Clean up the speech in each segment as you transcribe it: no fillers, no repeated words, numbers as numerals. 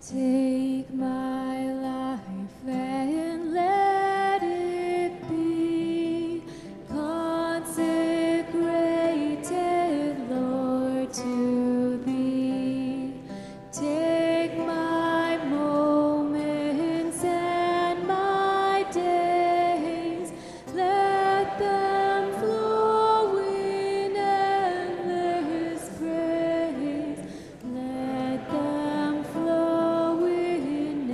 Take my life and let it be consecrated, Lord, to Thee. Take my moments and my days, let them flow in endless praise. Let them flow in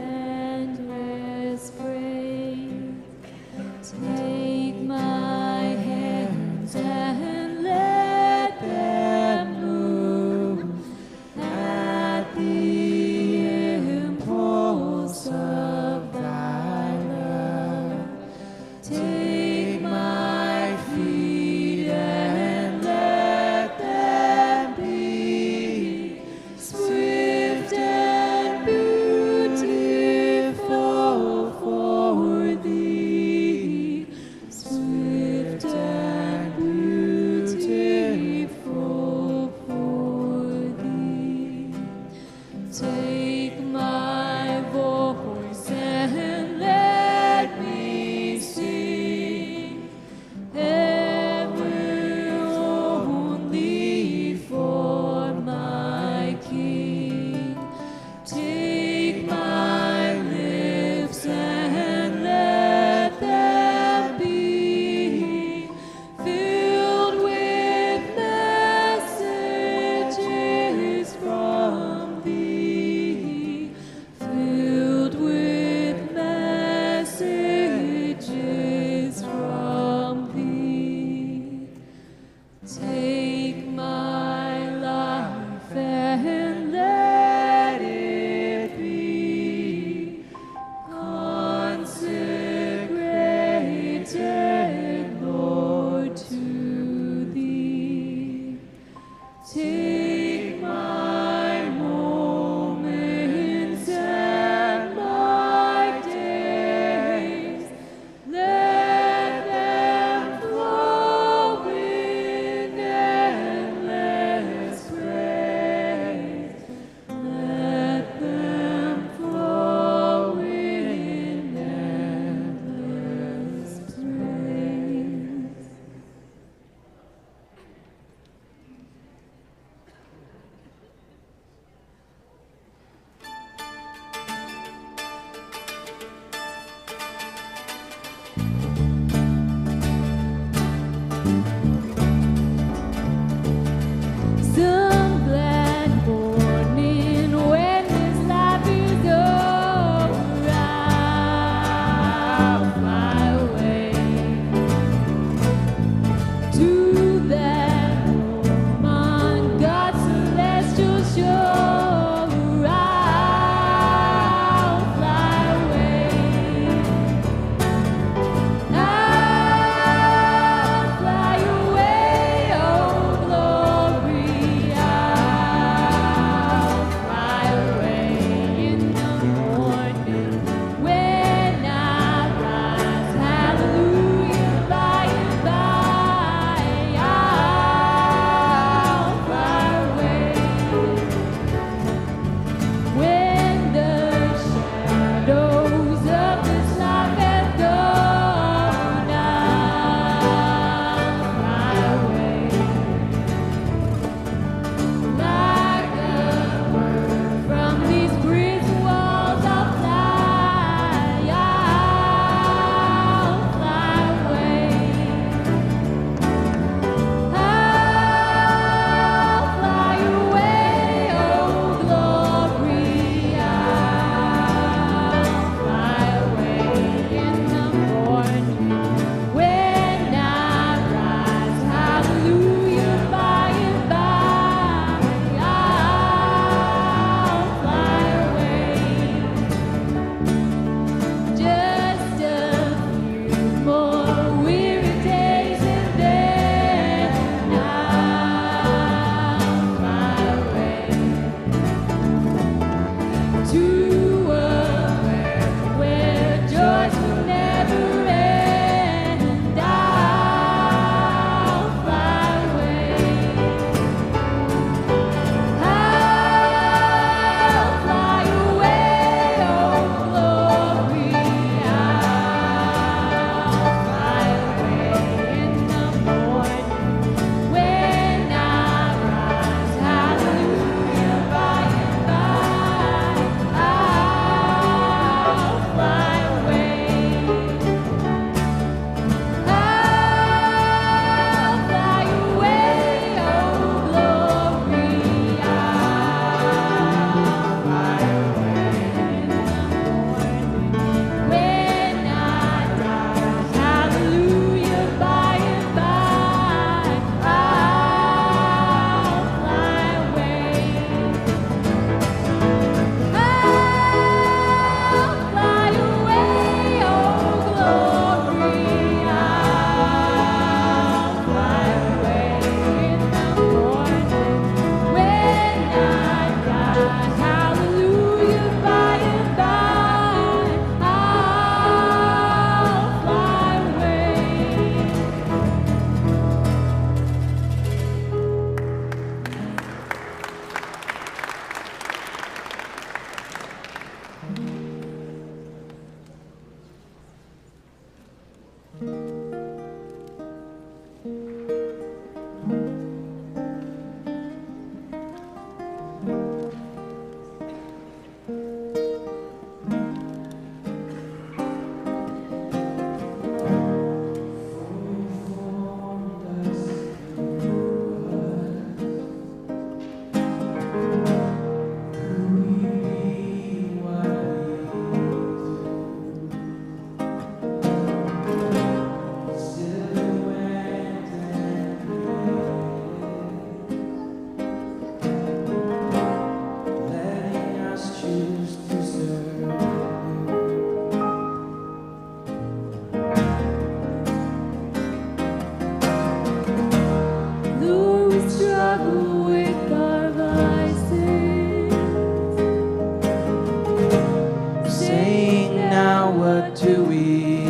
what do we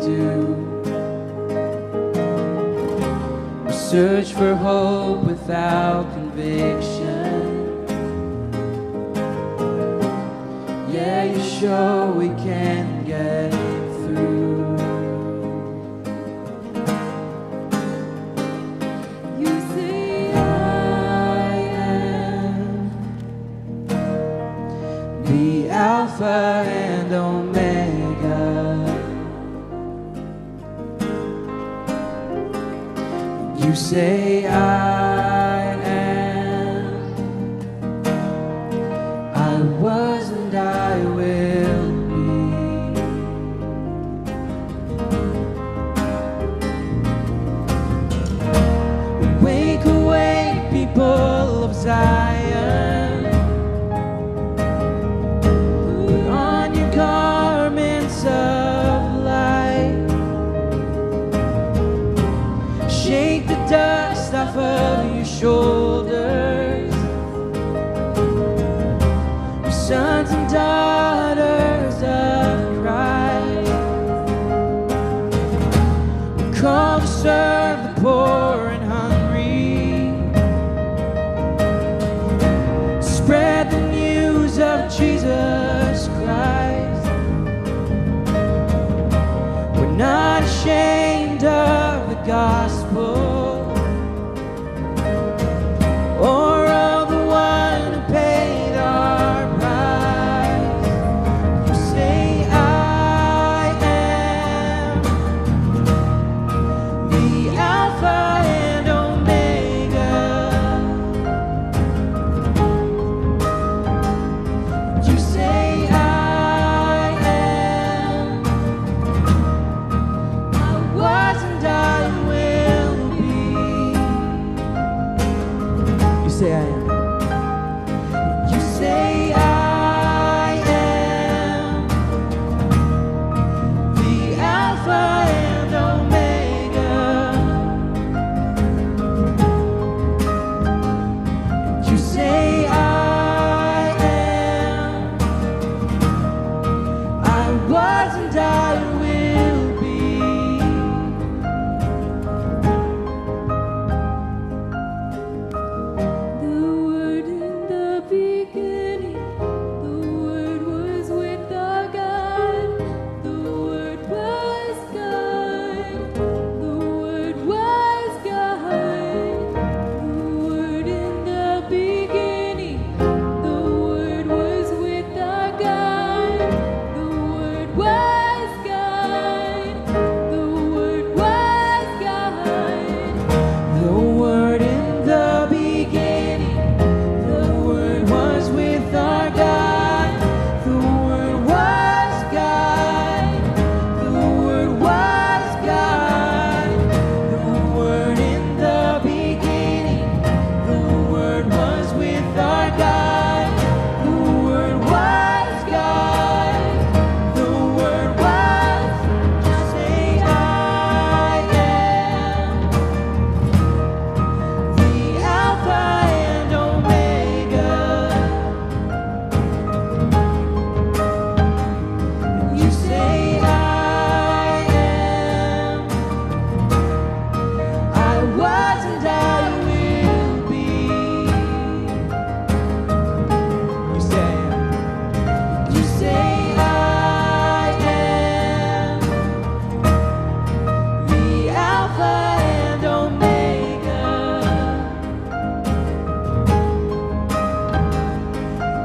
do? We search for hope without conviction. Yeah, you show we can get through. You say I am The Alpha and Omega. You say I am. I was and I will be. Awake, awake, people of Zion. Put on your garments of light. Shake the dust off of your shoulders. We're sons and daughters of Christ. We're called to serve the poor and hungry. Spread the news of Jesus Christ. We're not ashamed of the gospel or of the one who paid our price. You say I am the Alpha and Omega. You say I am. I was and I will be. You say I am. You say I am the Alpha and Omega. You say I am. I was and I will be. the Word in the beginning. The Word was with our God. The Word was God. The Word was God. The Word in the beginning. The Word was with our God. The Word was God. The Word was God. The Word in the beginning, the Word was with our God. The Word was God. The Word was God. The Word in the beginning, the Word was with our God. The Word was God. The Word was. You say I am the Alpha and Omega. You say I am. I was and I will be. You say You say I am the Alpha and Omega.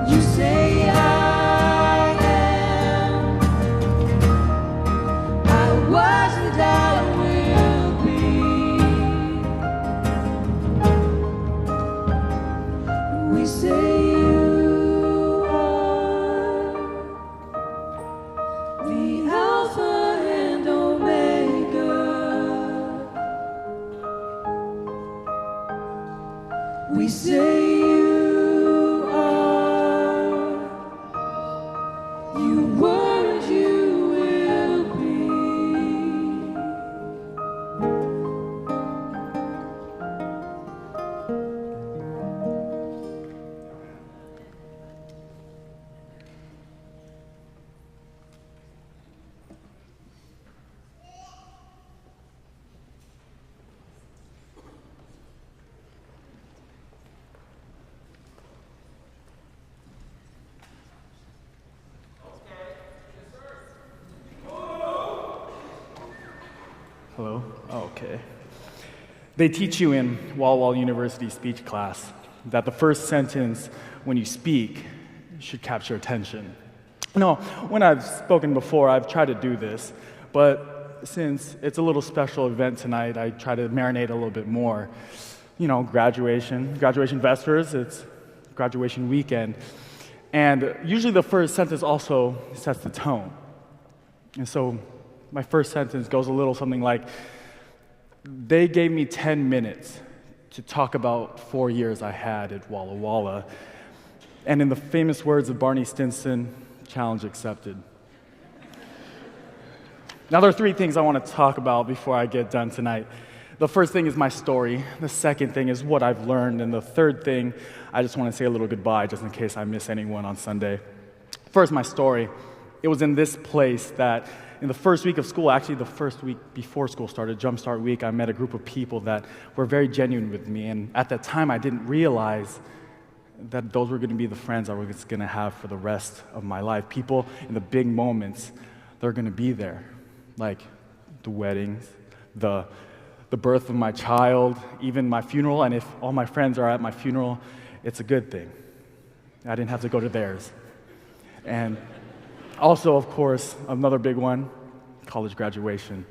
You say I am. I was and I will be. We say you are the Alpha and Omega. We say you are. You were and you will be. okay. They teach you in Walla Walla University speech class that the first sentence when you speak should capture attention. No, when I've spoken before, I've tried to do this, but since it's a little special event tonight, I try to marinate a little bit more. You know, graduation vespers, it's graduation weekend, and usually the first sentence also sets the tone. And so my first sentence goes a little something like, they gave me 10 minutes to talk about 4 years I had at Walla Walla. And in the famous words of Barney Stinson, challenge accepted. Now there are 3 things I want to talk about before I get done tonight. The first thing is my story. The second thing is what I've learned. And the third thing, I just want to say a little goodbye just in case I miss anyone on Sunday. First, my story. It was in this place that in the first week of school, actually the first week before school started, Jumpstart Week, I met a group of people that were very genuine with me. And at that time, I didn't realize that those were going to be the friends I was going to have for the rest of my life. People in the big moments, they're going to be there. Like the weddings, the birth of my child, even my funeral. And if all my friends are at my funeral, it's a good thing. I didn't have to go to theirs. And also, of course, another big one, college graduation.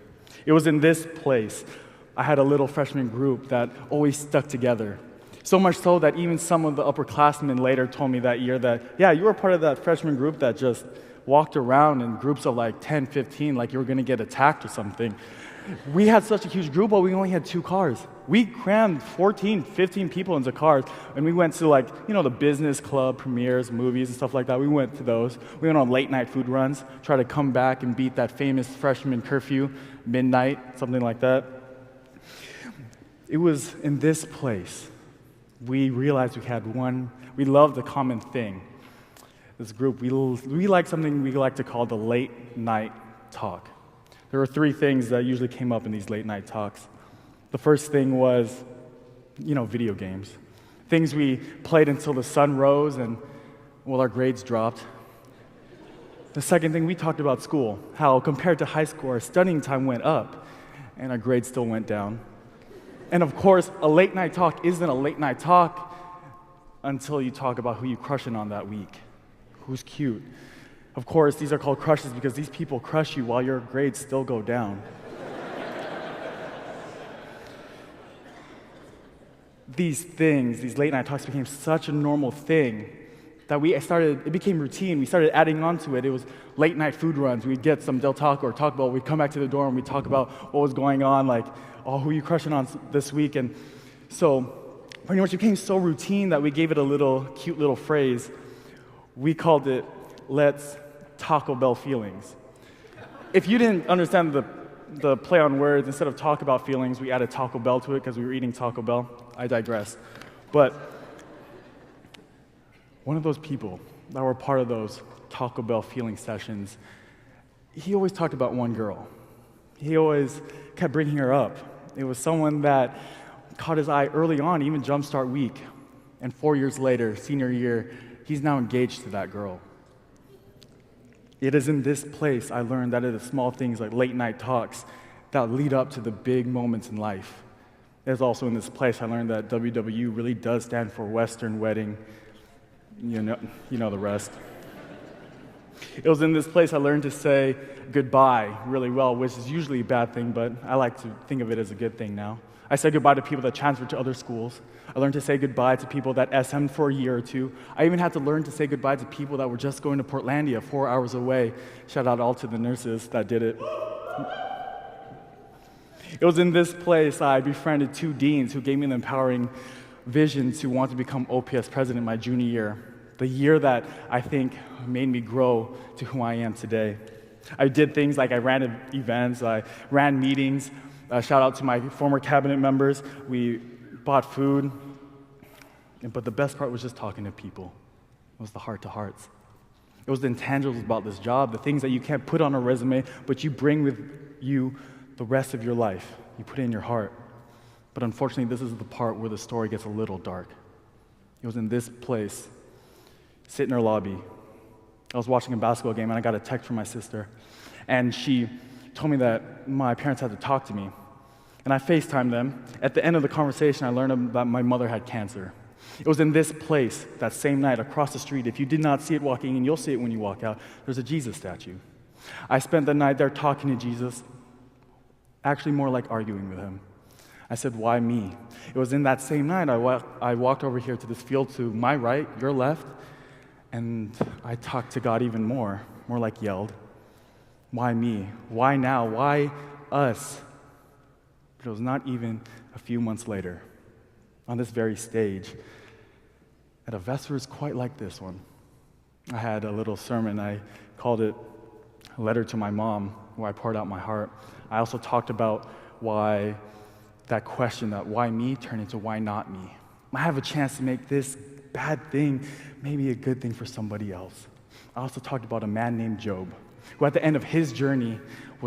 It was in this place I had a little freshman group that always stuck together. So much so that even some of the upperclassmen later told me that year that, yeah, you were part of that freshman group that just walked around in groups of like 10, 15, like you were going to get attacked or something. We had such a huge group, but we only had 2 cars. We crammed 14, 15 people into cars, and we went to like, you know, the business club premieres, movies and stuff like that. We went to those. We went on late night food runs, try to come back and beat that famous freshman curfew, midnight, something like that. It was in this place we realized we loved a common thing. This group, we like something we like to call the late night talk. There were 3 things that usually came up in these late night talks. The first thing was, you know, video games. Things we played until the sun rose and, well, our grades dropped. The second thing, we talked about school, how compared to high school, our studying time went up and our grades still went down. And of course, a late night talk isn't a late night talk until you talk about who you're crushing on that week, who's cute. Of course, these are called crushes because these people crush you while your grades still go down. These things, these late night talks became such a normal thing that it became routine. We started adding on to it. It was late night food runs. We'd get some Del Taco or Taco Bell. We'd come back to the dorm. We'd talk about what was going on, like, oh, who are you crushing on this week? And so pretty much it became so routine that we gave it a little cute little phrase. We called it, let's Taco Bell feelings. If you didn't understand the play on words, instead of talk about feelings, we added Taco Bell to it because we were eating Taco Bell. I digress. But one of those people that were part of those Taco Bell feeling sessions, he always talked about one girl. He always kept bringing her up. It was someone that caught his eye early on, even Jumpstart Week. And 4 years later, senior year, he's now engaged to that girl. It is in this place I learned that it is small things like late night talks that lead up to the big moments in life. It is also in this place I learned that WW really does stand for Western Wedding. You know the rest. It was in this place I learned to say goodbye really well, which is usually a bad thing, but I like to think of it as a good thing now. I said goodbye to people that transferred to other schools. I learned to say goodbye to people that SM'd for a year or 2. I even had to learn to say goodbye to people that were just going to Portlandia 4 hours away. Shout out all to the nurses that did it. It was in this place I befriended 2 deans who gave me an empowering vision to want to become OPS president my junior year. The year that I think made me grow to who I am today. I did things like I ran events, I ran meetings. Shout out to my former cabinet members. We bought food. But the best part was just talking to people. It was the heart-to-hearts. It was the intangibles about this job, the things that you can't put on a resume, but you bring with you the rest of your life. You put it in your heart. But unfortunately, this is the part where the story gets a little dark. It was in this place, sitting in our lobby. I was watching a basketball game, and I got a text from my sister. And she told me that my parents had to talk to me. And I FaceTimed them. At the end of the conversation, I learned that my mother had cancer. It was in this place, that same night, across the street. If you did not see it walking in, you'll see it when you walk out. There's a Jesus statue. I spent the night there talking to Jesus, actually more like arguing with him. I said, why me? It was in that same night I walked over here to this field to my right, your left, and I talked to God even more like yelled. Why me? Why now? Why us? But it was not even a few months later, on this very stage, at a Vespers quite like this one. I had a little sermon. I called it a letter to my mom, where I poured out my heart. I also talked about why that question, that why me, turned into why not me. I have a chance to make this bad thing maybe a good thing for somebody else. I also talked about a man named Job, who at the end of his journey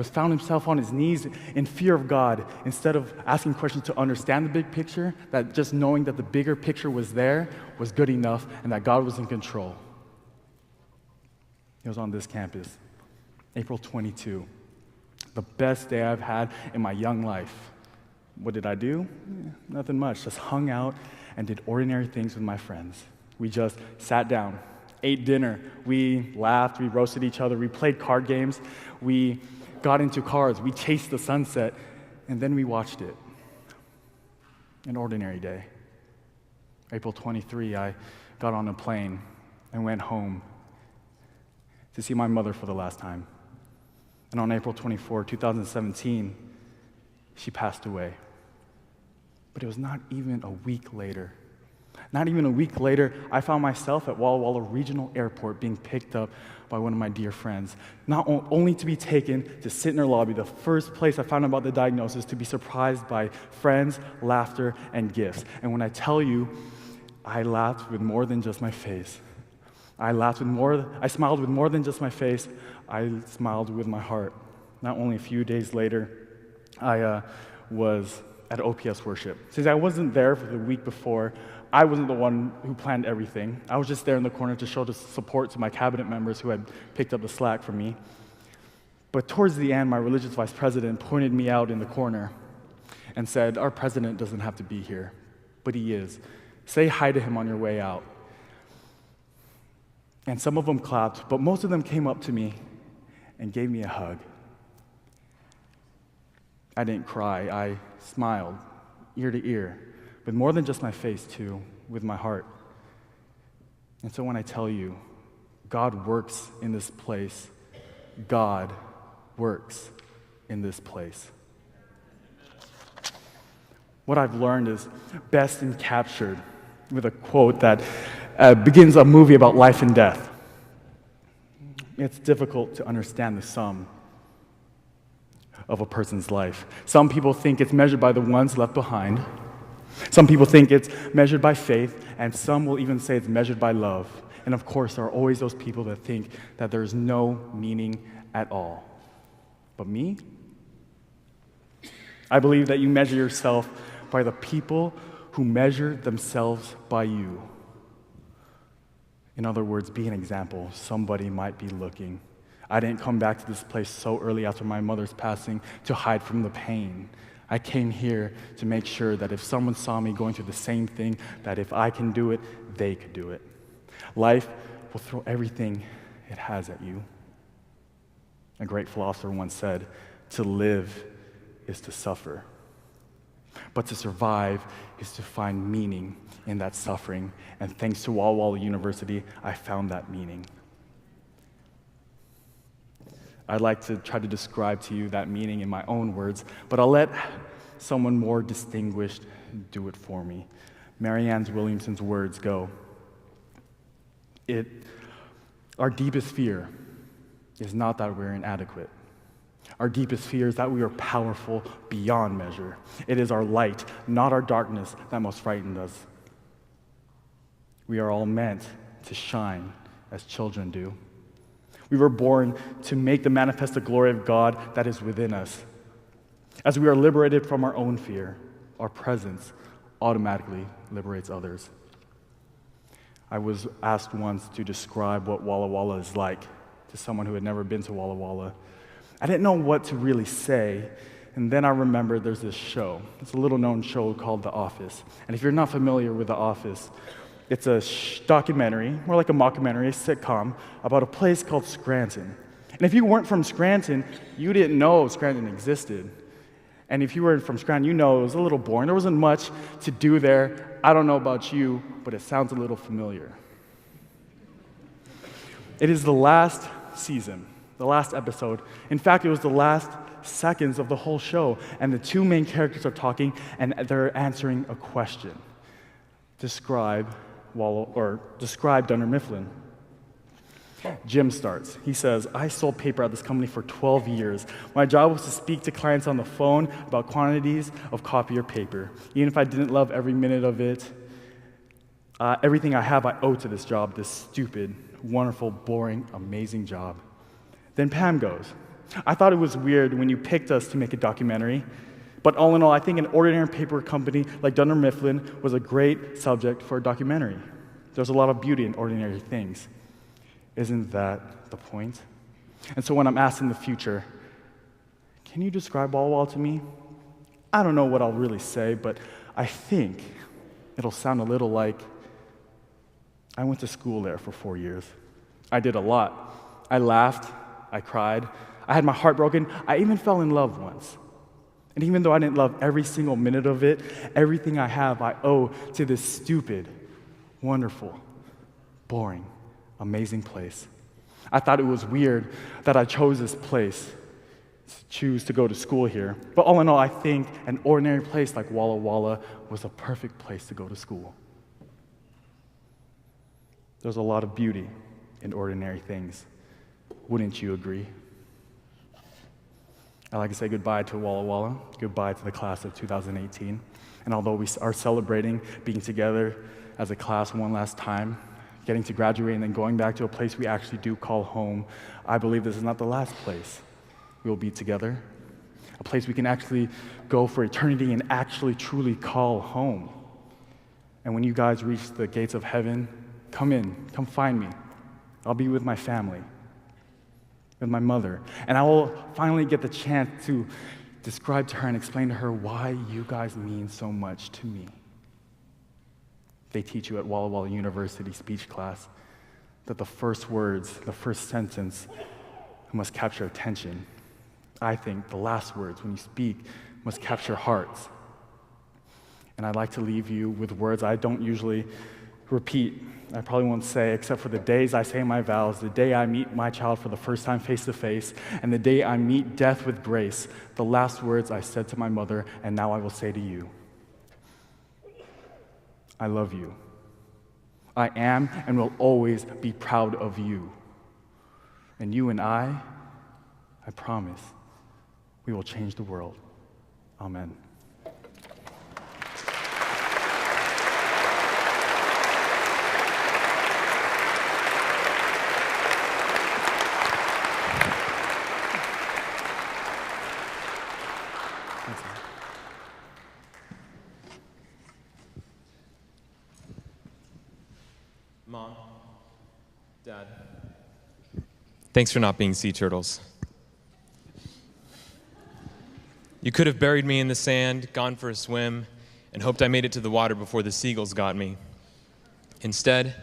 found himself on his knees in fear of God. Instead of asking questions to understand the big picture, that just knowing that the bigger picture was there was good enough and that God was in control. It was on this campus, April 22, the best day I've had in my young life. What did I do? Nothing much, just hung out and did ordinary things with my friends. We just sat down, ate dinner, we laughed, we roasted each other, we played card games, we got into cars, we chased the sunset, and then we watched it. An ordinary day. April 23, I got on a plane and went home to see my mother for the last time. And on April 24, 2017, she passed away. But it was not even a week later. Not even a week later, I found myself at Walla Walla Regional Airport being picked up by one of my dear friends. Not only to be taken to sit in her lobby, the first place I found out about the diagnosis, to be surprised by friends, laughter, and gifts. And when I tell you, I laughed with more than just my face. I smiled with more than just my face. I smiled with my heart. Not only a few days later, I was at OPS worship. Since I wasn't there for the week before, I wasn't the one who planned everything. I was just there in the corner to show the support to my cabinet members who had picked up the slack for me. But towards the end, my religious vice president pointed me out in the corner and said, "Our president doesn't have to be here, but he is. Say hi to him on your way out." And some of them clapped, but most of them came up to me and gave me a hug. I didn't cry. I smiled, ear to ear, with more than just my face, too, with my heart. And so when I tell you, God works in this place, God works in this place. What I've learned is best encaptured with a quote that begins a movie about life and death. It's difficult to understand the sum of a person's life. Some people think it's measured by the ones left behind. Some people think it's measured by faith, and some will even say it's measured by love. And of course, there are always those people that think that there's no meaning at all. But me? I believe that you measure yourself by the people who measure themselves by you. In other words, be an example. Somebody might be looking. I didn't come back to this place so early after my mother's passing to hide from the pain. I came here to make sure that if someone saw me going through the same thing, that if I can do it, they could do it. Life will throw everything it has at you. A great philosopher once said, "To live is to suffer. But to survive is to find meaning in that suffering." And thanks to Walla Walla University, I found that meaning. I'd like to try to describe to you that meaning in my own words, but I'll let someone more distinguished do it for me. Marianne Williamson's words go, "Our deepest fear is not that we're inadequate. Our deepest fear is that we are powerful beyond measure. It is our light, not our darkness, that most frightened us. We are all meant to shine as children do. We were born to make the manifest the glory of God that is within us. As we are liberated from our own fear, our presence automatically liberates others." I was asked once to describe what Walla Walla is like to someone who had never been to Walla Walla. I didn't know what to really say And then I remembered there's this show. It's a little-known show called The Office. And if you're not familiar with The Office, it's a documentary, more like a mockumentary, a sitcom, about a place called Scranton. And if you weren't from Scranton, you didn't know Scranton existed. And if you were from Scranton, you know it was a little boring. There wasn't much to do there. I don't know about you, but it sounds a little familiar. It is the last season, the last episode. In fact, it was the last seconds of the whole show, and the two main characters are talking, and they're answering a question. Describe Dunder Mifflin. Jim starts. He says, I sold paper at this company for 12 years. My job was to speak to clients on the phone about quantities of copier paper. Even if I didn't love every minute of it, everything I have I owe to this job, this stupid, wonderful, boring, amazing job. Then Pam goes, I thought it was weird when you picked us to make a documentary, but all in all, I think an ordinary paper company like Dunder Mifflin was a great subject for a documentary. There's a lot of beauty in ordinary things. Isn't that the point? And so when I'm asked in the future, can you describe Walla Walla to me? I don't know what I'll really say, but I think it'll sound a little like, I went to school there for 4 years. I did a lot. I laughed, I cried, I had my heart broken, I even fell in love once. And even though I didn't love every single minute of it, everything I have I owe to this stupid, wonderful, boring, amazing place. I thought it was weird that I chose this place, to choose to go to school here. But all in all, I think an ordinary place like Walla Walla was a perfect place to go to school. There's a lot of beauty in ordinary things. Wouldn't you agree? I'd like to say goodbye to Walla Walla, goodbye to the class of 2018. And although we are celebrating being together as a class one last time, getting to graduate and then going back to a place we actually do call home, I believe this is not the last place we will be together. A place we can actually go for eternity and actually truly call home. And when you guys reach the gates of heaven, come in, come find me. I'll be with my family, with my mother, and I will finally get the chance to describe to her and explain to her why you guys mean so much to me. They teach you at Walla Walla University speech class that the first words, the first sentence must capture attention. I think the last words when you speak must capture hearts. And I'd like to leave you with words I don't usually repeat. I probably won't say, except for the days I say my vows, the day I meet my child for the first time face to face, and the day I meet death with grace, the last words I said to my mother, and now I will say to you. I love you. I am and will always be proud of you. And you and I promise, we will change the world. Amen. Mom, Dad, thanks for not being sea turtles. You could have buried me in the sand, gone for a swim, and hoped I made it to the water before the seagulls got me. Instead,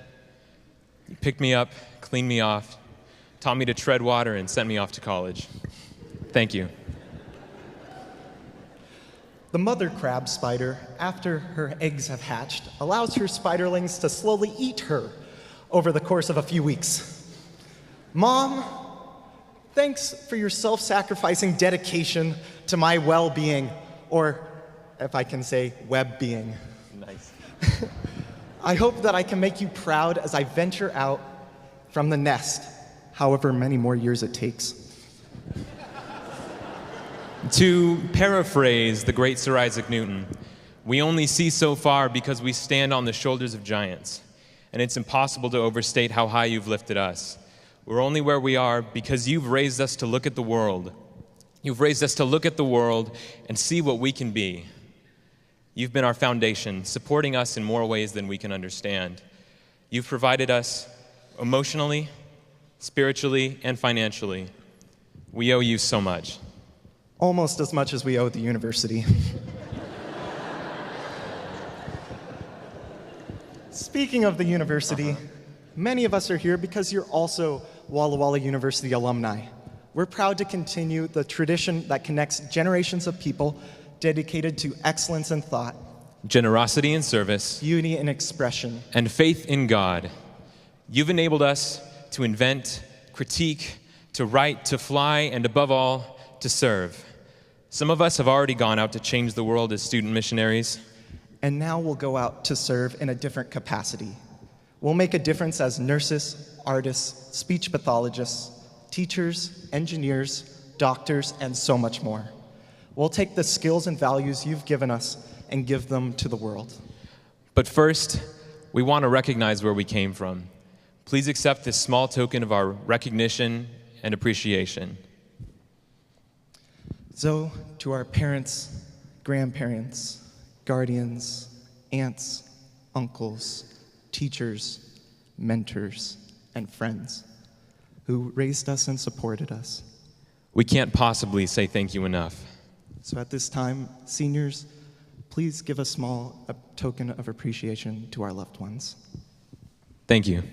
you picked me up, cleaned me off, taught me to tread water, and sent me off to college. Thank you. The mother crab spider, after her eggs have hatched, allows her spiderlings to slowly eat her over the course of a few weeks. Mom, thanks for your self-sacrificing dedication to my well-being, or if I can say, web-being. Nice. I hope that I can make you proud as I venture out from the nest, however many more years it takes. To paraphrase the great Sir Isaac Newton, we only see so far because we stand on the shoulders of giants, and it's impossible to overstate how high you've lifted us. We're only where we are because you've raised us to look at the world. You've raised us to look at the world and see what we can be. You've been our foundation, supporting us in more ways than we can understand. You've provided us emotionally, spiritually, and financially. We owe you so much. almost as much as we owe the university. Speaking of the university, many of us are here because you're also Walla Walla University alumni. We're proud to continue the tradition that connects generations of people dedicated to excellence in thought, generosity in service, beauty in expression, and faith in God. You've enabled us to invent, critique, to write, to fly, and above all, to serve. Some of us have already gone out to change the world as student missionaries. and now we'll go out to serve in a different capacity. We'll make a difference as nurses, artists, speech pathologists, teachers, engineers, doctors, and so much more. We'll take the skills and values you've given us and give them to the world. But first, we want to recognize where we came from. Please accept this small token of our recognition and appreciation. So, to our parents, grandparents, guardians, aunts, uncles, teachers, mentors, and friends who raised us and supported us. We can't possibly say thank you enough. So at this time, seniors, please give a token of appreciation to our loved ones. Thank you.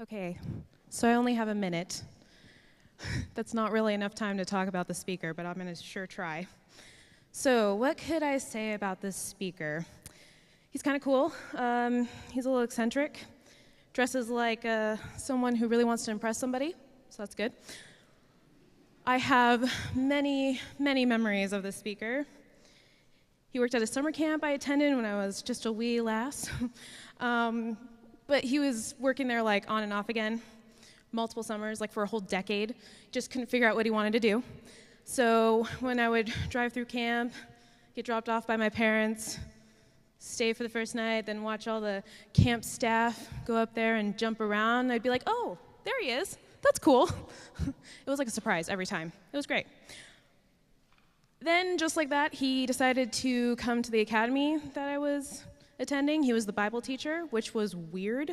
Okay, so I only have a minute. That's not really enough time to talk about the speaker, but I'm going to sure try. So what could I say about this speaker? He's kind of cool. He's a little eccentric. Dresses like someone who really wants to impress somebody, so that's good. I have many, many memories of this speaker. He worked at a summer camp I attended when I was just a wee lass. But he was working there like on and off again. multiple summers, like for a whole decade. Just couldn't figure out what he wanted to do. So when I would drive through camp, get dropped off by my parents, stay for the first night, then watch all the camp staff go up there and jump around, I'd be like, oh, there he is. That's cool. It was like a surprise every time. It was great. Then, just like that, he decided to come to the academy that I was attending. He was the Bible teacher, which was weird.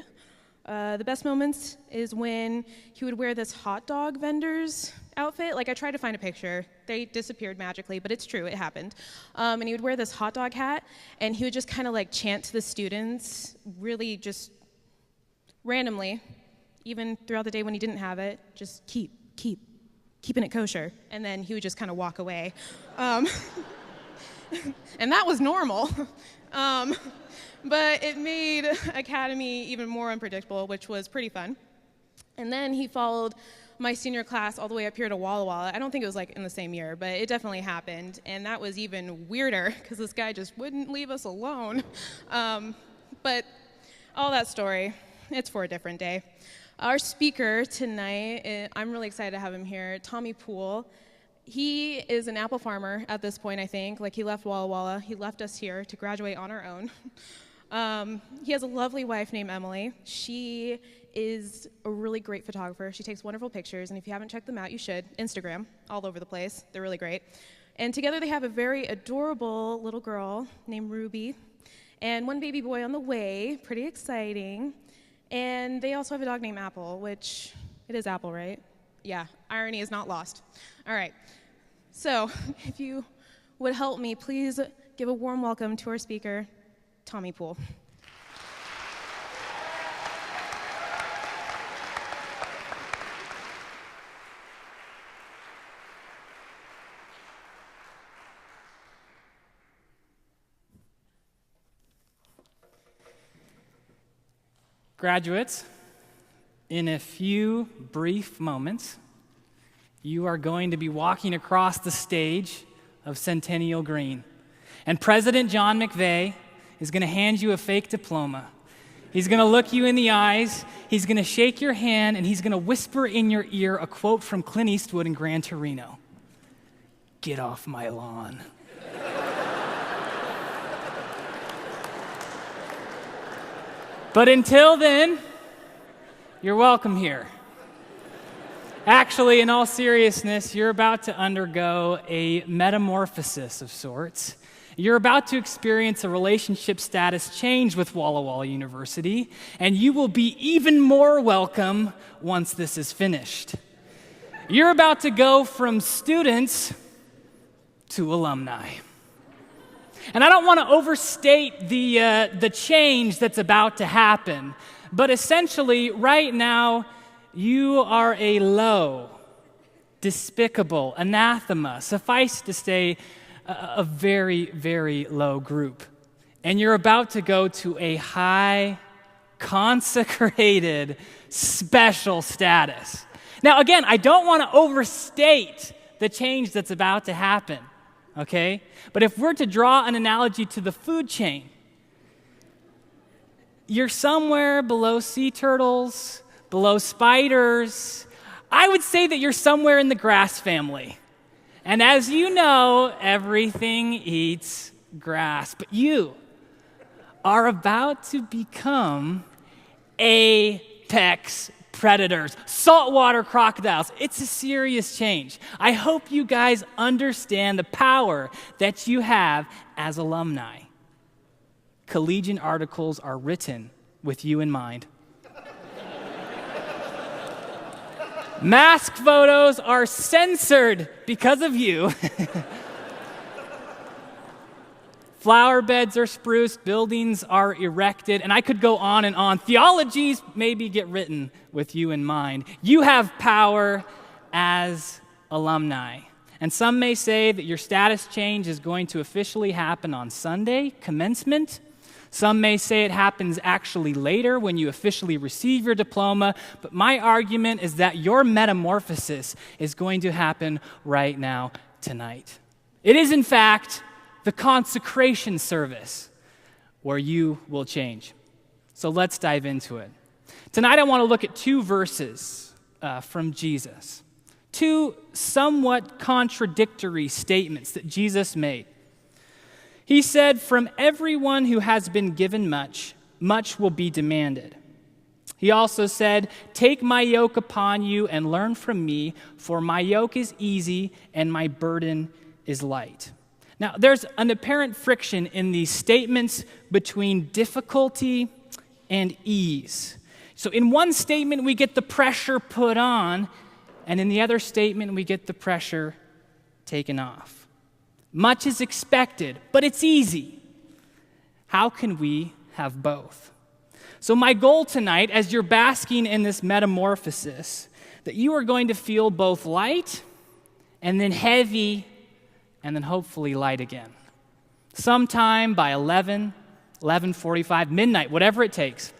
The best moments is when he would wear this hot dog vendor's outfit. Like, I tried to find a picture. They disappeared magically, but it's true, it happened. And he would wear this hot dog hat, and he would just kind of like chant to the students, really just randomly, even throughout the day when he didn't have it, just keeping it kosher. And then he would just kind of walk away. And that was normal. But it made Academy even more unpredictable, which was pretty fun. And then he followed my senior class all the way up here to Walla Walla. I don't think it was like in the same year, but it definitely happened. And that was even weirder because this guy just wouldn't leave us alone. But all that story, it's for a different day. Our speaker tonight, I'm really excited to have him here, Tommy Poole. He is an apple farmer at this point, I think. Like, he left Walla Walla. He left us here to graduate on our own. He has a lovely wife named Emily. She is a really great photographer. She takes wonderful pictures, and if you haven't checked them out, you should. Instagram, all over the place. They're really great. And together they have a very adorable little girl named Ruby, and one baby boy on the way, pretty exciting. And they also have a dog named Apple, which, it is Apple, right? Yeah, irony is not lost. All right, so if you would help me, please give a warm welcome to our speaker, Tommy Poole. Graduates, in a few brief moments, you are going to be walking across the stage of Centennial Green. And President John McVeigh is going to hand you a fake diploma. He's going to look you in the eyes, he's going to shake your hand, and he's going to whisper in your ear a quote from Clint Eastwood in Gran Torino. "Get off my lawn." But until then, you're welcome here. Actually, in all seriousness, you're about to undergo a metamorphosis of sorts. You're about to experience a relationship status change with Walla Walla University, and you will be even more welcome once this is finished. You're about to go from students to alumni. And I don't want to overstate the change that's about to happen, but essentially, right now, you are a low, despicable, anathema, suffice to say, a very, very low group. And you're about to go to a high, consecrated, special status. Now, again, I don't want to overstate the change that's about to happen. Okay? But if we're to draw an analogy to the food chain, you're somewhere below sea turtles, below spiders. I would say that you're somewhere in the grass family. And as you know, everything eats grass. But you are about to become apex predators, saltwater crocodiles. It's a serious change. I hope you guys understand the power that you have as alumni. Collegiate articles are written with you in mind. Mask photos are censored because of you. Flower beds are spruced, buildings are erected, and I could go on and on. Theologies maybe get written with you in mind. You have power as alumni. And some may say that your status change is going to officially happen on Sunday, commencement. Some may say it happens actually later when you officially receive your diploma. But my argument is that your metamorphosis is going to happen right now, tonight. It is, in fact, the consecration service where you will change. So let's dive into it. Tonight I want to look at two verses from Jesus. Two somewhat contradictory statements that Jesus made. He said, "From everyone who has been given much, much will be demanded." He also said, "Take my yoke upon you and learn from me, for my yoke is easy and my burden is light." Now, there's an apparent friction in these statements between difficulty and ease. So in one statement, we get the pressure put on, and in the other statement, we get the pressure taken off. Much is expected, but it's easy. How can we have both? So my goal tonight, as you're basking in this metamorphosis, that you are going to feel both light and then heavy and then hopefully light again. Sometime by 11:45, midnight, whatever it takes.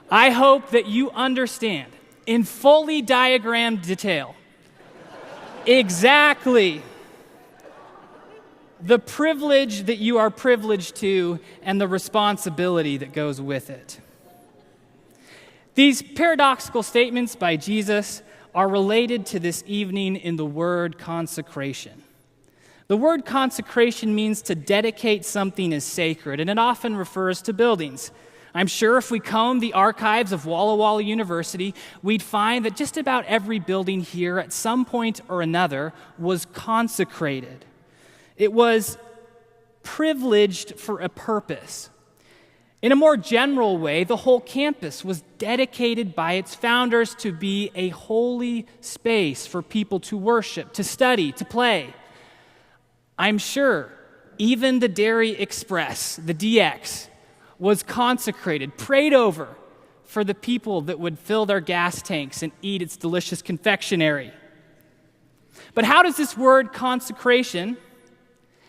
I hope that you understand in fully diagrammed detail exactly the privilege that you are privileged to and the responsibility that goes with it. These paradoxical statements by Jesus are related to this evening in the word consecration. The word consecration means to dedicate something as sacred, and it often refers to buildings. I'm sure if we combed the archives of Walla Walla University, we'd find that just about every building here at some point or another was consecrated. It was privileged for a purpose. In a more general way, the whole campus was dedicated by its founders to be a holy space for people to worship, to study, to play. I'm sure even the Dairy Express, the DX, was consecrated, prayed over for the people that would fill their gas tanks and eat its delicious confectionery. But how does this word consecration,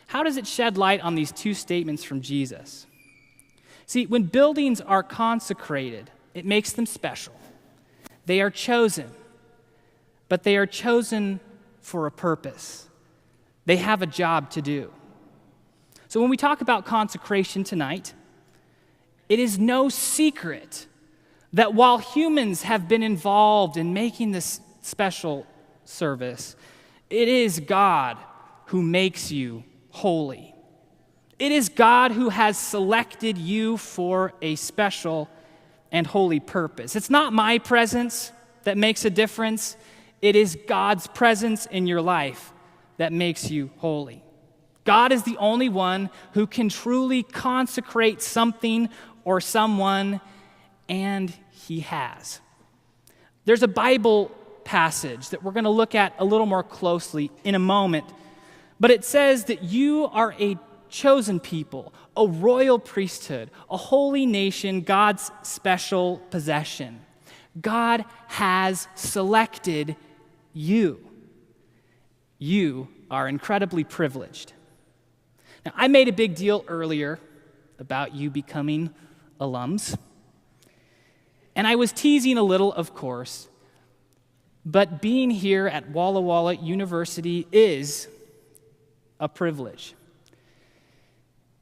how does it shed light on these two statements from Jesus? See, when buildings are consecrated, it makes them special. They are chosen, but they are chosen for a purpose. They have a job to do. So when we talk about consecration tonight, it is no secret that while humans have been involved in making this special service, it is God who makes you holy. It is God who has selected you for a special and holy purpose. It's not my presence that makes a difference. It is God's presence in your life that makes you holy. God is the only one who can truly consecrate something or someone, and he has. There's a Bible passage that we're going to look at a little more closely in a moment, but it says that you are a chosen people, a royal priesthood, a holy nation, God's special possession. God has selected you. You are incredibly privileged. Now, I made a big deal earlier about you becoming alums. And I was teasing a little, of course, but being here at Walla Walla University is a privilege.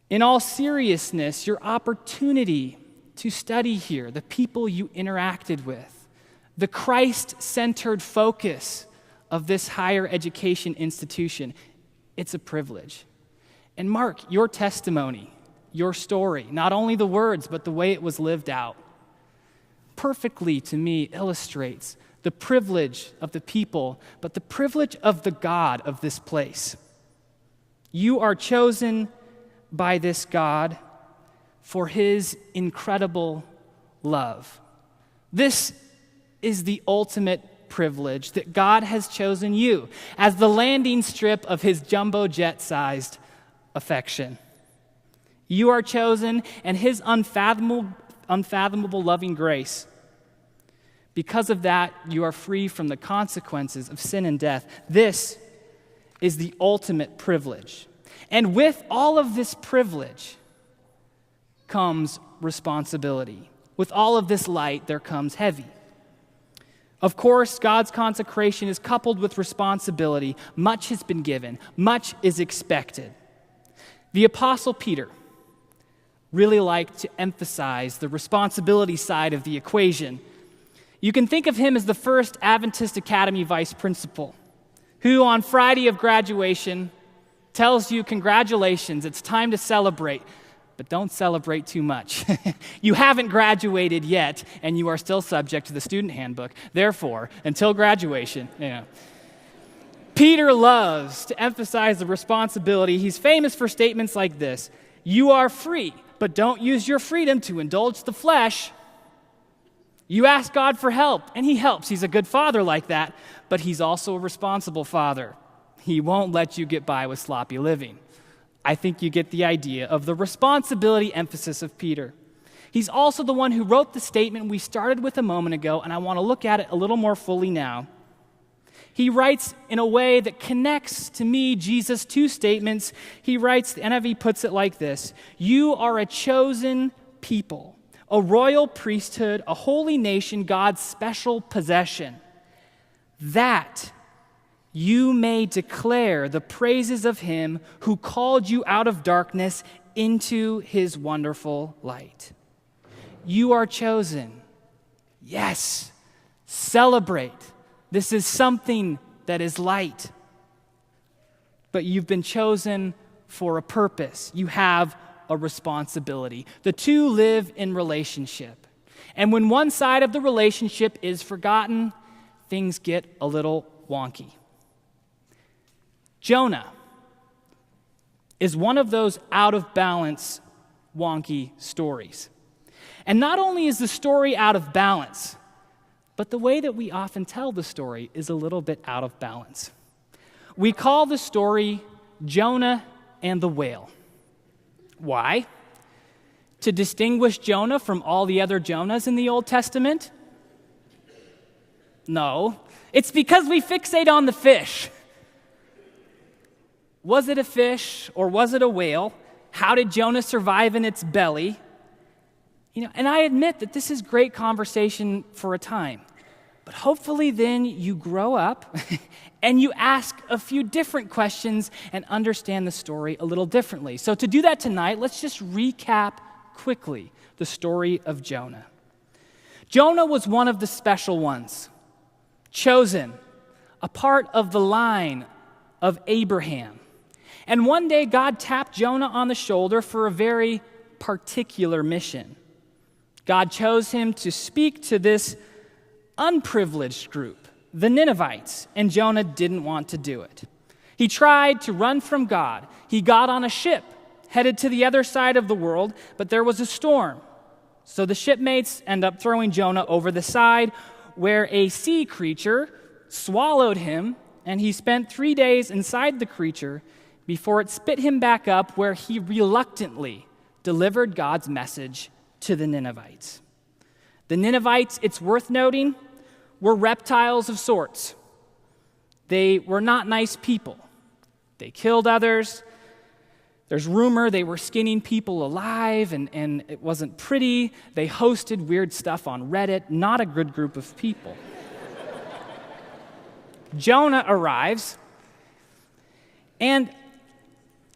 In all seriousness, your opportunity to study here, the people you interacted with, the Christ-centered focus of this higher education institution, it's a privilege. And Mark, your testimony, your story, not only the words, but the way it was lived out, perfectly, to me, illustrates the privilege of the people, but the privilege of the God of this place. You are chosen by this God for his incredible love. This is the ultimate privilege, that God has chosen you as the landing strip of his jumbo jet-sized affection. You are chosen, and his unfathomable loving grace. Because of that, you are free from the consequences of sin and death. This is the ultimate privilege. And with all of this privilege comes responsibility. With all of this light, there comes heavy. Of course, God's consecration is coupled with responsibility. Much has been given. Much is expected. The Apostle Peter really liked to emphasize the responsibility side of the equation. You can think of him as the first Adventist Academy vice principal, who on Friday of graduation tells you, congratulations, it's time to celebrate, but don't celebrate too much. You haven't graduated yet, and you are still subject to the student handbook. Therefore, until graduation, Peter loves to emphasize the responsibility. He's famous for statements like this: you are free, but don't use your freedom to indulge the flesh. You ask God for help, and he helps. He's a good father like that, but he's also a responsible father. He won't let you get by with sloppy living. I think you get the idea of the responsibility emphasis of Peter. He's also the one who wrote the statement we started with a moment ago, and I want to look at it a little more fully now. He writes in a way that connects to me Jesus' two statements. He writes, the NIV puts it like this: you are a chosen people, a royal priesthood, a holy nation, God's special possession, that you may declare the praises of him who called you out of darkness into his wonderful light. You are chosen. Yes, celebrate. This is something that is light. But you've been chosen for a purpose. You have a responsibility. The two live in relationship. And when one side of the relationship is forgotten, things get a little wonky. Jonah is one of those out of balance, wonky stories. And not only is the story out of balance, but the way that we often tell the story is a little bit out of balance. We call the story Jonah and the whale. Why? To distinguish Jonah from all the other Jonahs in the Old Testament? No, it's because we fixate on the fish. Was it a fish or was it a whale? How did Jonah survive in its belly? And I admit that this is great conversation for a time. But hopefully then you grow up and you ask a few different questions and understand the story a little differently. So to do that tonight, let's just recap quickly the story of Jonah. Jonah was one of the special ones, chosen, a part of the line of Abraham. And one day God tapped Jonah on the shoulder for a very particular mission. God chose him to speak to this unprivileged group, the Ninevites, and Jonah didn't want to do it. He tried to run from God. He got on a ship, headed to the other side of the world, but there was a storm. So the shipmates end up throwing Jonah over the side, where a sea creature swallowed him, and he spent 3 days inside the creature before it spit him back up, where he reluctantly delivered God's message to the Ninevites. The Ninevites, it's worth noting, were reptiles of sorts. They were not nice people. They killed others. There's rumor they were skinning people alive, and it wasn't pretty. They hosted weird stuff on Reddit. Not a good group of people. Jonah arrives, and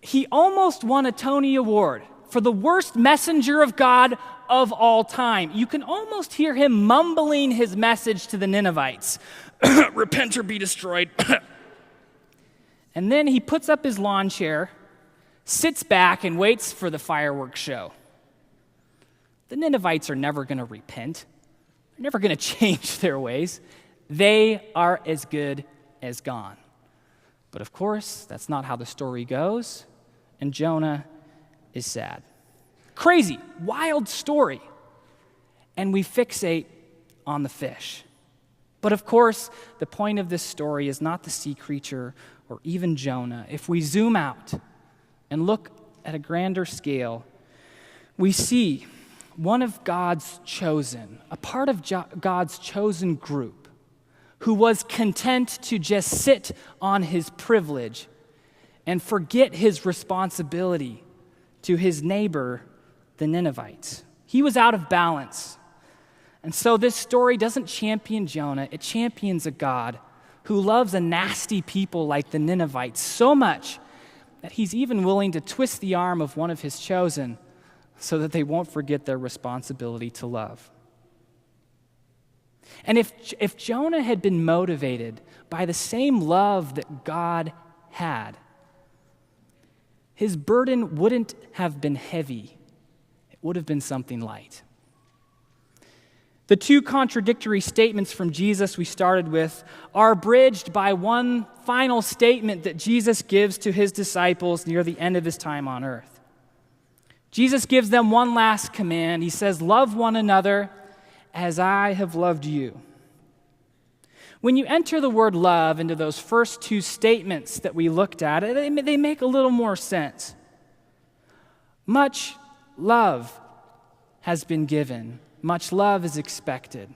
he almost won a Tony Award for the worst messenger of God of all time. You can almost hear him mumbling his message to the Ninevites. Repent or be destroyed. And then he puts up his lawn chair, sits back, and waits for the fireworks show. The Ninevites are never going to repent. They're never going to change their ways. They are as good as gone. But of course, that's not how the story goes, and Jonah is sad. Crazy, wild story. And we fixate on the fish. But of course, the point of this story is not the sea creature or even Jonah. If we zoom out and look at a grander scale, we see one of God's chosen, a part of God's chosen group, who was content to just sit on his privilege and forget his responsibility to his neighbor, the Ninevites. He was out of balance. And so this story doesn't champion Jonah, it champions a God who loves a nasty people like the Ninevites so much that he's even willing to twist the arm of one of his chosen so that they won't forget their responsibility to love. And if Jonah had been motivated by the same love that God had, his burden wouldn't have been heavy. It would have been something light. The two contradictory statements from Jesus we started with are bridged by one final statement that Jesus gives to his disciples near the end of his time on earth. Jesus gives them one last command. He says, "Love one another as I have loved you." When you enter the word love into those first two statements that we looked at, they make a little more sense. Much love has been given. Much love is expected.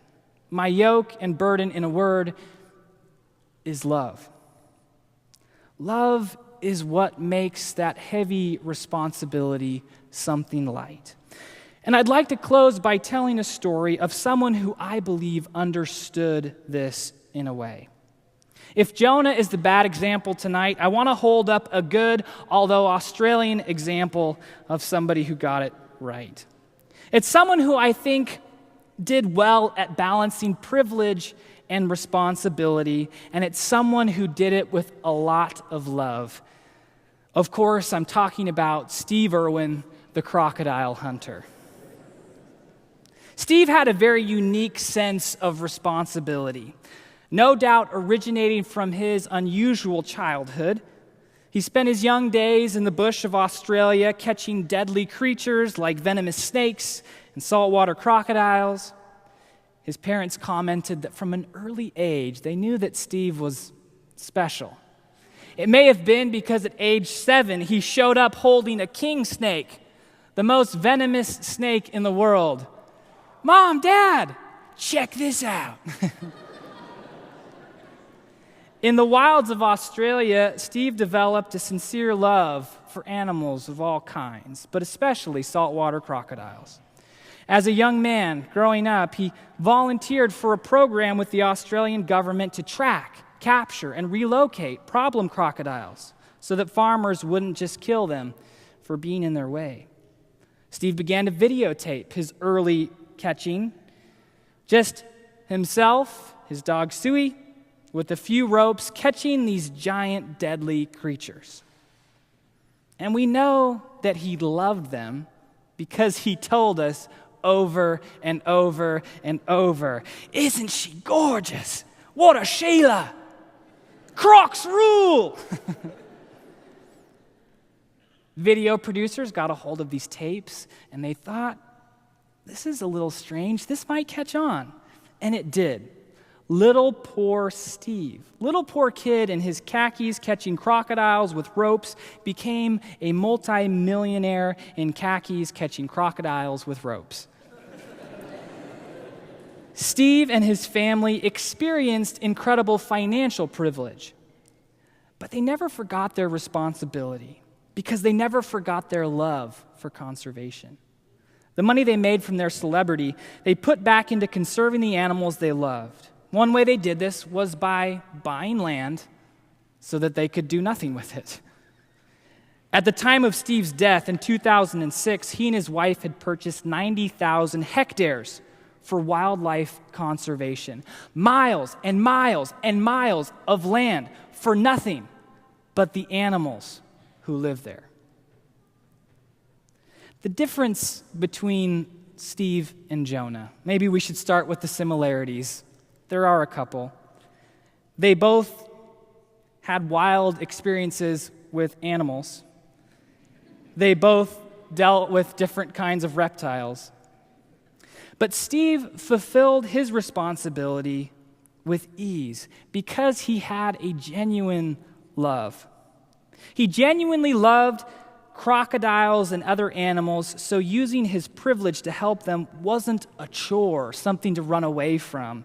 My yoke and burden, in a word, is love. Love is what makes that heavy responsibility something light. And I'd like to close by telling a story of someone who I believe understood this in a way. If Jonah is the bad example tonight, I want to hold up a good, although Australian, example of somebody who got it right. It's someone who I think did well at balancing privilege and responsibility, and it's someone who did it with a lot of love. Of course, I'm talking about Steve Irwin, the crocodile hunter. Steve had a very unique sense of responsibility, no doubt originating from his unusual childhood. He spent his young days in the bush of Australia catching deadly creatures like venomous snakes and saltwater crocodiles. His parents commented that from an early age, they knew that Steve was special. It may have been because at age 7, he showed up holding a king snake, the most venomous snake in the world. "Mom, Dad, check this out." In the wilds of Australia, Steve developed a sincere love for animals of all kinds, but especially saltwater crocodiles. As a young man growing up, he volunteered for a program with the Australian government to track, capture, and relocate problem crocodiles so that farmers wouldn't just kill them for being in their way. Steve began to videotape his early catching, just himself, his dog Suey, with a few ropes, catching these giant, deadly creatures. And we know that he loved them because he told us over and over and over, "Isn't she gorgeous? What a Sheila! Crocs rule!" Video producers got a hold of these tapes, and they thought, this is a little strange. This might catch on. And it did. Little poor Steve, little poor kid in his khakis catching crocodiles with ropes, became a multi-millionaire in khakis catching crocodiles with ropes. Steve and his family experienced incredible financial privilege, but they never forgot their responsibility because they never forgot their love for conservation. The money they made from their celebrity, they put back into conserving the animals they loved. One way they did this was by buying land so that they could do nothing with it. At the time of Steve's death in 2006, he and his wife had purchased 90,000 hectares for wildlife conservation. Miles and miles and miles of land for nothing but the animals who live there. The difference between Steve and Jonah, maybe we should start with the similarities. There are a couple. They both had wild experiences with animals. They both dealt with different kinds of reptiles. But Steve fulfilled his responsibility with ease because he had a genuine love. He genuinely loved crocodiles and other animals, so using his privilege to help them wasn't a chore, something to run away from.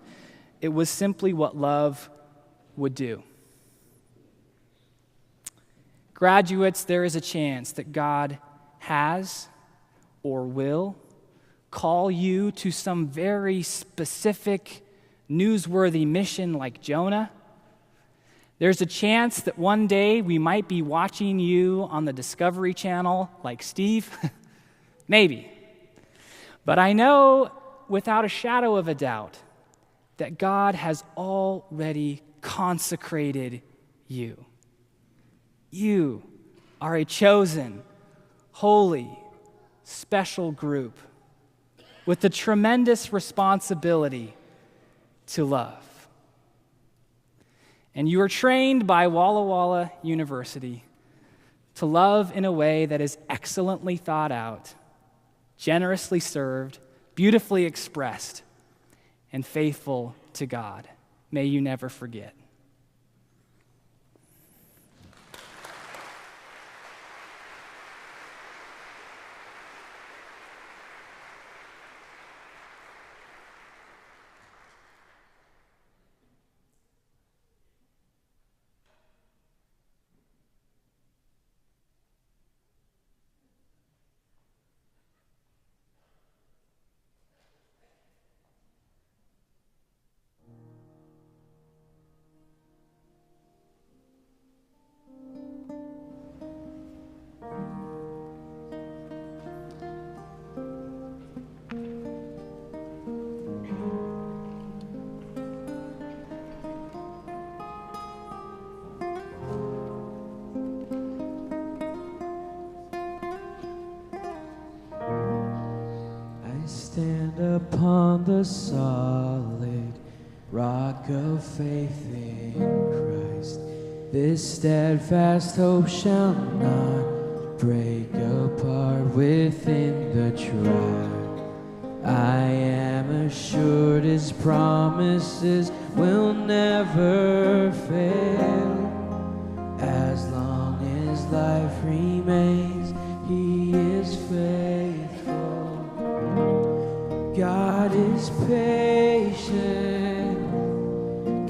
It was simply what love would do. Graduates, there is a chance that God has or will call you to some very specific, newsworthy mission like Jonah. There's a chance that one day we might be watching you on the Discovery Channel like Steve. Maybe. But I know without a shadow of a doubt that God has already consecrated you. You are a chosen, holy, special group with the tremendous responsibility to love. And you are trained by Walla Walla University to love in a way that is excellently thought out, generously served, beautifully expressed, and faithful to God. May you never forget. Stand upon the solid rock of faith in Christ. This steadfast hope shall not break apart within the trial. I am assured His promises will never fail. As long as life remains, He is faithful. God is patient,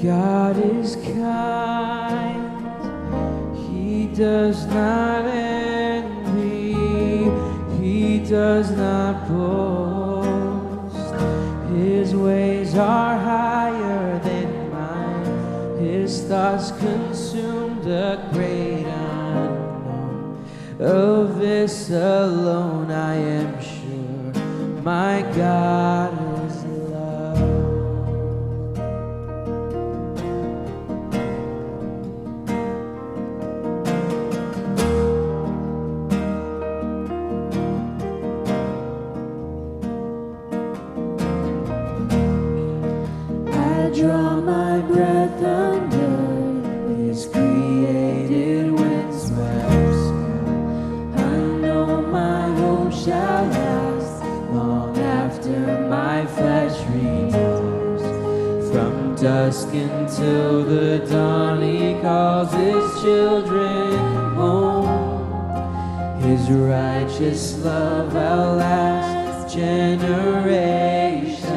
God is kind, He does not envy, He does not boast. His ways are higher than mine, His thoughts consume the great unknown. Of this alone I am sure, my God is love. I draw my breath under His created winds swept. I know my hope shall last long after my flesh retires. From dusk until the dawn, He calls His children home. His righteous love outlasts generations.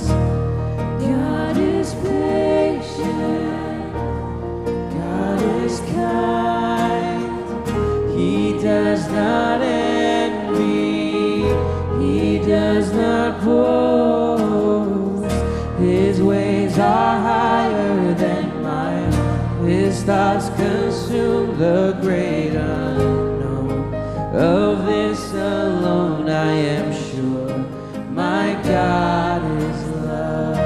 God is patient, God is kind, He does not envy, He does not boast. His ways are higher than mine, His thoughts consume the great unknown. Of this alone I am sure, my God is love.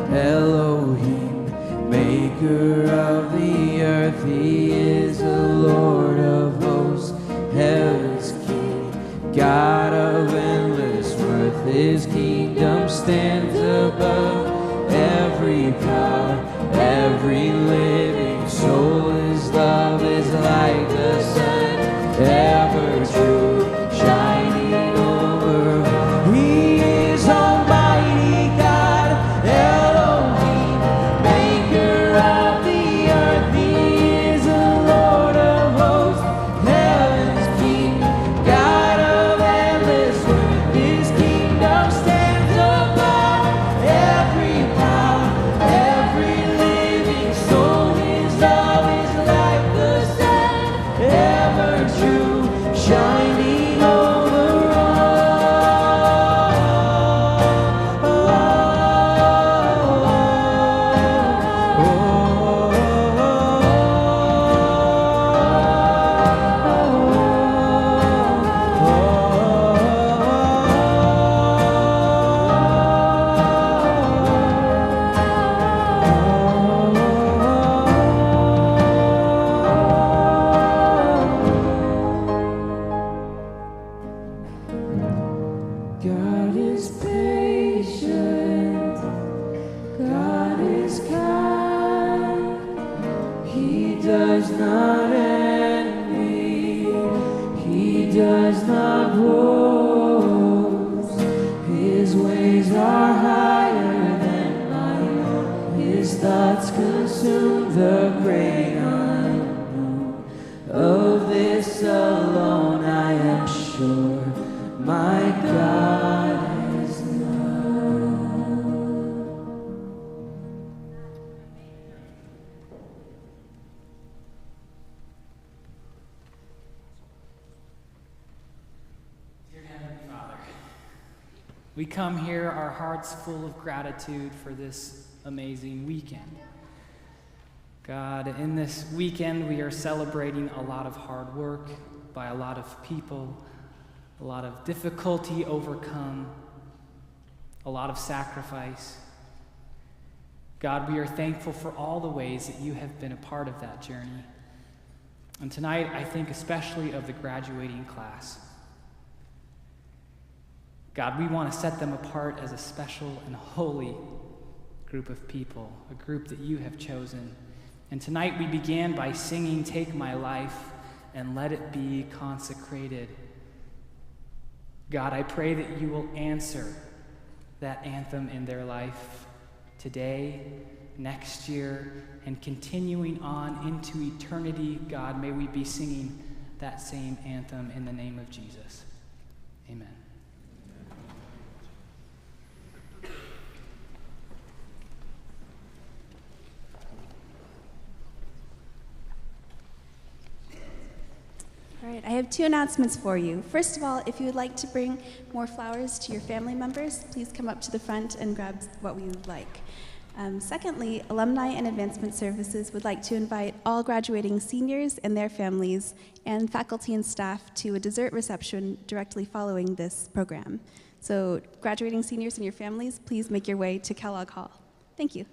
Elohim, maker of the earth, He is the Lord of hosts, heaven's King, God of endless worth. His kingdom stands above every power, every living soul. His love is like the sun, ever true, shining over. He is Almighty God, Elohim, maker of the earth. He is the Lord of hosts, heaven's King, God of endless worth. His kingdom stands above every power, every living soul. His love is like the sun, does not rose. His ways are higher than mine. His thoughts consume the great unknown. Of this alone I am sure, my God is known. Dear Heavenly Father, we come here, our hearts full of gratitude for this amazing weekend. God, in this weekend, we are celebrating a lot of hard work by a lot of people, a lot of difficulty overcome, a lot of sacrifice. God, we are thankful for all the ways that you have been a part of that journey. And tonight, I think especially of the graduating class. God, we want to set them apart as a special and holy group of people, a group that you have chosen. And tonight we began by singing "Take My Life and Let It Be Consecrated." God, I pray that you will answer that anthem in their life today, next year, and continuing on into eternity. God, may we be singing that same anthem in the name of Jesus. Amen. All right, I have two announcements for you. First of all, if you would like to bring more flowers to your family members, please come up to the front and grab what we would like. Secondly, Alumni and Advancement Services would like to invite all graduating seniors and their families and faculty and staff to a dessert reception directly following this program. So graduating seniors and your families, please make your way to Kellogg Hall. Thank you.